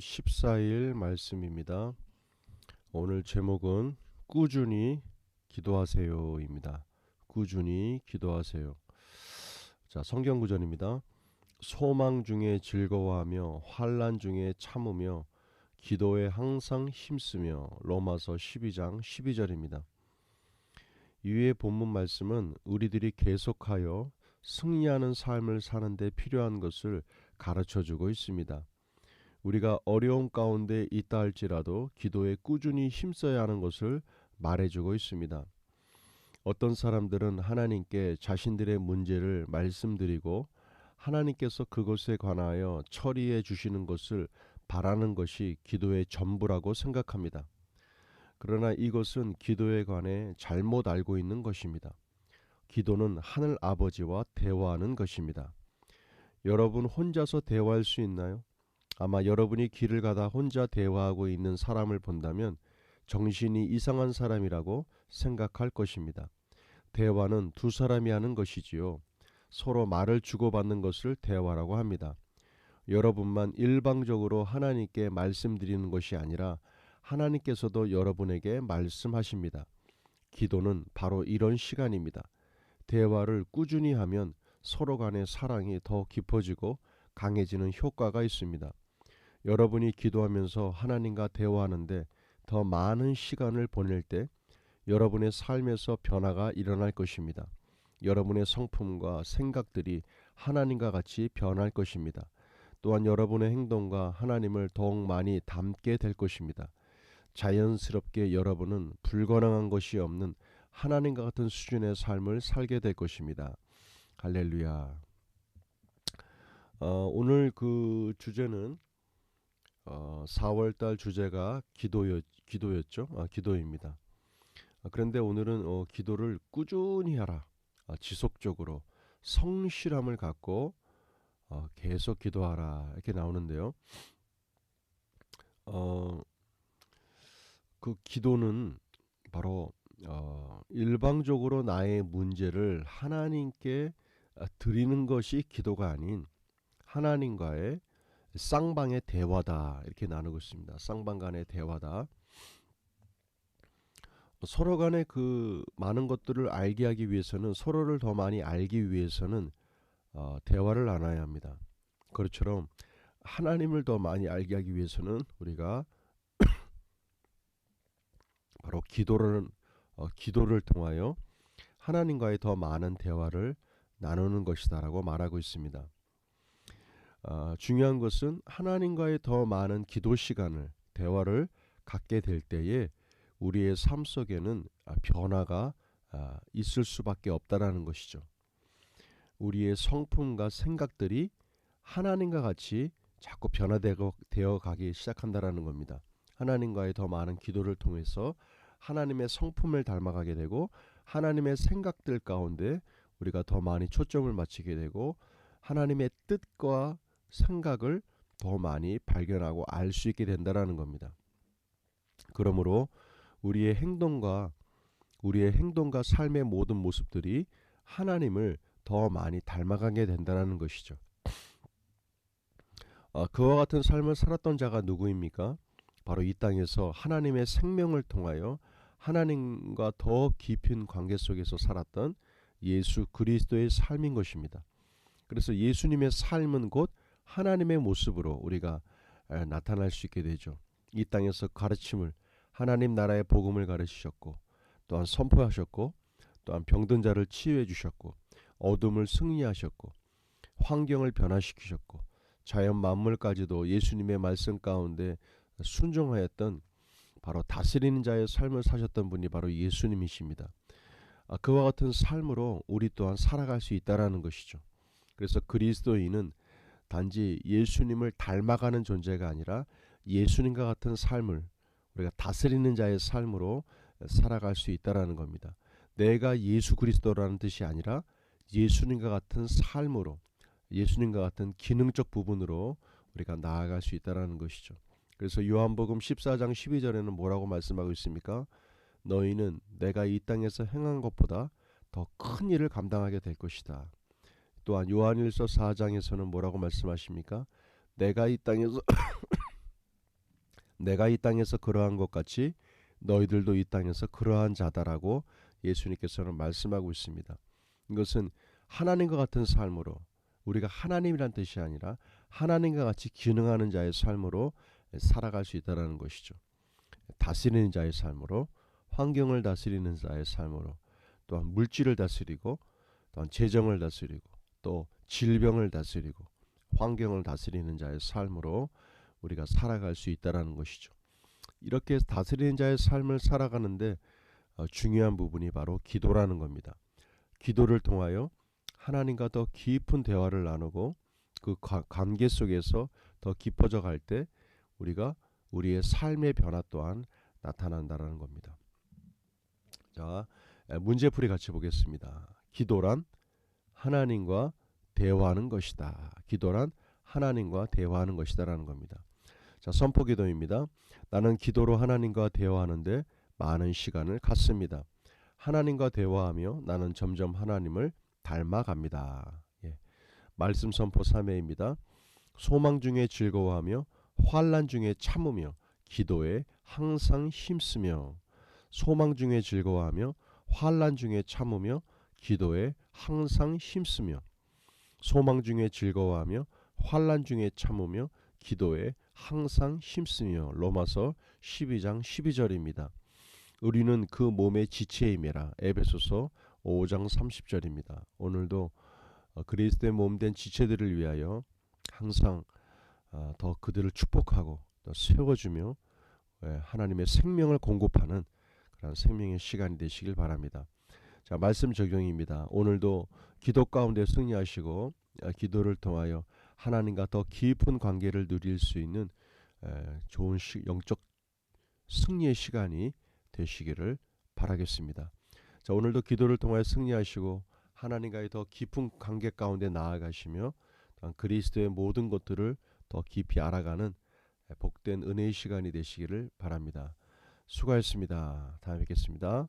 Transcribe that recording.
14일 말씀입니다. 오늘 제목은 꾸준히 기도하세요입니다. 꾸준히 기도하세요. 자, 성경 구절입니다. 소망 중에 즐거워하며 환난 중에 참으며 기도에 항상 힘쓰며. 로마서 12장 12절입니다. 이후의 본문 말씀은 우리들이 계속하여 승리하는 삶을 사는 데 필요한 것을 가르쳐주고 있습니다. 우리가 어려움 가운데 있다 할지라도 기도에 꾸준히 힘써야 하는 것을 말해주고 있습니다. 어떤 사람들은 하나님께 자신들의 문제를 말씀드리고 하나님께서 그것에 관하여 처리해 주시는 것을 바라는 것이 기도의 전부라고 생각합니다. 그러나 이것은 기도에 관해 잘못 알고 있는 것입니다. 기도는 하늘 아버지와 대화하는 것입니다. 여러분 혼자서 대화할 수 있나요? 아마 여러분이 길을 가다 혼자 대화하고 있는 사람을 본다면 정신이 이상한 사람이라고 생각할 것입니다. 대화는 두 사람이 하는 것이지요. 서로 말을 주고받는 것을 대화라고 합니다. 여러분만 일방적으로 하나님께 말씀드리는 것이 아니라 하나님께서도 여러분에게 말씀하십니다. 기도는 바로 이런 시간입니다. 대화를 꾸준히 하면 서로 간의 사랑이 더 깊어지고 강해지는 효과가 있습니다. 여러분이 기도하면서 하나님과 대화하는데 더 많은 시간을 보낼 때 여러분의 삶에서 변화가 일어날 것입니다. 여러분의 성품과 생각들이 하나님과 같이 변할 것입니다. 또한 여러분의 행동과 하나님을 더욱 많이 닮게 될 것입니다. 자연스럽게 여러분은 불가능한 것이 없는 하나님과 같은 수준의 삶을 살게 될 것입니다. 할렐루야. 오늘 그 주제는 4월달 주제가 기도였죠. 기도입니다. 그런데 오늘은 기도를 꾸준히 하라. 지속적으로 성실함을 갖고 계속 기도하라 이렇게 나오는데요. 그 기도는 바로 일방적으로 나의 문제를 하나님께 드리는 것이 기도가 아닌 하나님과의 쌍방의 대화다 이렇게 나누고 있습니다. 쌍방 간의 대화다. 서로 간의 그 많은 것들을 알게 하기 위해서는 서로를 더 많이 알기 위해서는 대화를 나눠야 합니다. 그것처럼 하나님을 더 많이 알게 하기 위해서는 우리가 바로 기도를 통하여 하나님과의 더 많은 대화를 나누는 것이다라고 말하고 있습니다. 중요한 것은 하나님과의 더 많은 기도 시간을 대화를 갖게 될 때에 우리의 삶 속에는 변화가 있을 수밖에 없다라는 것이죠. 우리의 성품과 생각들이 하나님과 같이 자꾸 변화되어 가기 시작한다라는 겁니다. 하나님과의 더 많은 기도를 통해서 하나님의 성품을 닮아가게 되고 하나님의 생각들 가운데 우리가 더 많이 초점을 맞추게 되고 하나님의 뜻과 생각을 더 많이 발견하고 알 수 있게 된다라는 겁니다. 그러므로 우리의 행동과 삶의 모든 모습들이 하나님을 더 많이 닮아가게 된다는 것이죠. 그와 같은 삶을 살았던 자가 누구입니까? 바로 이 땅에서 하나님의 생명을 통하여 하나님과 더 깊은 관계 속에서 살았던 예수 그리스도의 삶인 것입니다. 그래서 예수님의 삶은 곧 하나님의 모습으로 우리가 나타날 수 있게 되죠. 이 땅에서 가르침을 하나님 나라의 복음을 가르치셨고 또한 선포하셨고 또한 병든 자를 치유해 주셨고 어둠을 승리하셨고 환경을 변화시키셨고 자연 만물까지도 예수님의 말씀 가운데 순종하였던 바로 다스리는 자의 삶을 사셨던 분이 바로 예수님이십니다. 그와 같은 삶으로 우리 또한 살아갈 수 있다라는 것이죠. 그래서 그리스도인은 단지 예수님을 닮아가는 존재가 아니라 예수님과 같은 삶을 우리가 다스리는 자의 삶으로 살아갈 수 있다라는 겁니다. 내가 예수 그리스도라는 뜻이 아니라 예수님과 같은 삶으로 예수님과 같은 기능적 부분으로 우리가 나아갈 수 있다라는 것이죠. 그래서 요한복음 14장 12절에는 뭐라고 말씀하고 있습니까? 너희는 내가 이 땅에서 행한 것보다 더 큰 일을 감당하게 될 것이다. 또한 요한일서 4장에서는 뭐라고 말씀하십니까? 내가 이 땅에서 내가 이 땅에서 그러한 것 같이 너희들도 이 땅에서 그러한 자다라고 예수님께서는 말씀하고 있습니다. 이것은 하나님과 같은 삶으로, 우리가 하나님이란 뜻이 아니라 하나님과 같이 기능하는 자의 삶으로 살아갈 수 있다는 것이죠. 다스리는 자의 삶으로, 환경을 다스리는 자의 삶으로, 또한 물질을 다스리고, 또한 재정을 다스리고, 또 질병을 다스리고, 환경을 다스리는 자의 삶으로 우리가 살아갈 수 있다는 것이죠. 이렇게 다스리는 자의 삶을 살아가는데 중요한 부분이 바로 기도라는 겁니다. 기도를 통하여 하나님과 더 깊은 대화를 나누고 그 관계 속에서 더 깊어져 갈 때 우리가 우리의 삶의 변화 또한 나타난다는 겁니다. 자, 문제풀이 같이 보겠습니다. 기도란 하나님과 대화하는 것이다. 기도란 하나님과 대화하는 것이다라는 겁니다. 자, 선포기도입니다. 나는 기도로 하나님과 대화하는데 많은 시간을 갖습니다. 하나님과 대화하며 나는 점점 하나님을 닮아갑니다. 예. 말씀 선포 3회입니다. 소망 중에 즐거워하며 환난 중에 참으며 기도에 항상 힘쓰며. 소망 중에 즐거워하며 환난 중에 참으며 기도에 항상 힘쓰며. 소망 중에 즐거워하며 환난 중에 참으며 기도에 항상 힘쓰며. 로마서 12장 12절입니다. 우리는 그 몸의 지체임이라. 에베소서 5장 30절입니다. 오늘도 그리스도의 몸된 지체들을 위하여 항상 더 그들을 축복하고 또 세워주며 하나님의 생명을 공급하는 그런 생명의 시간이 되시길 바랍니다. 자, 말씀 적용입니다. 오늘도 기도 가운데 승리하시고 기도를 통하여 하나님과 더 깊은 관계를 누릴 수 있는 좋은 영적 승리의 시간이 되시기를 바라겠습니다. 자, 오늘도 기도를 통하여 승리하시고 하나님과의 더 깊은 관계 가운데 나아가시며 그리스도의 모든 것들을 더 깊이 알아가는 복된 은혜의 시간이 되시기를 바랍니다. 수고하셨습니다. 다음에 뵙겠습니다.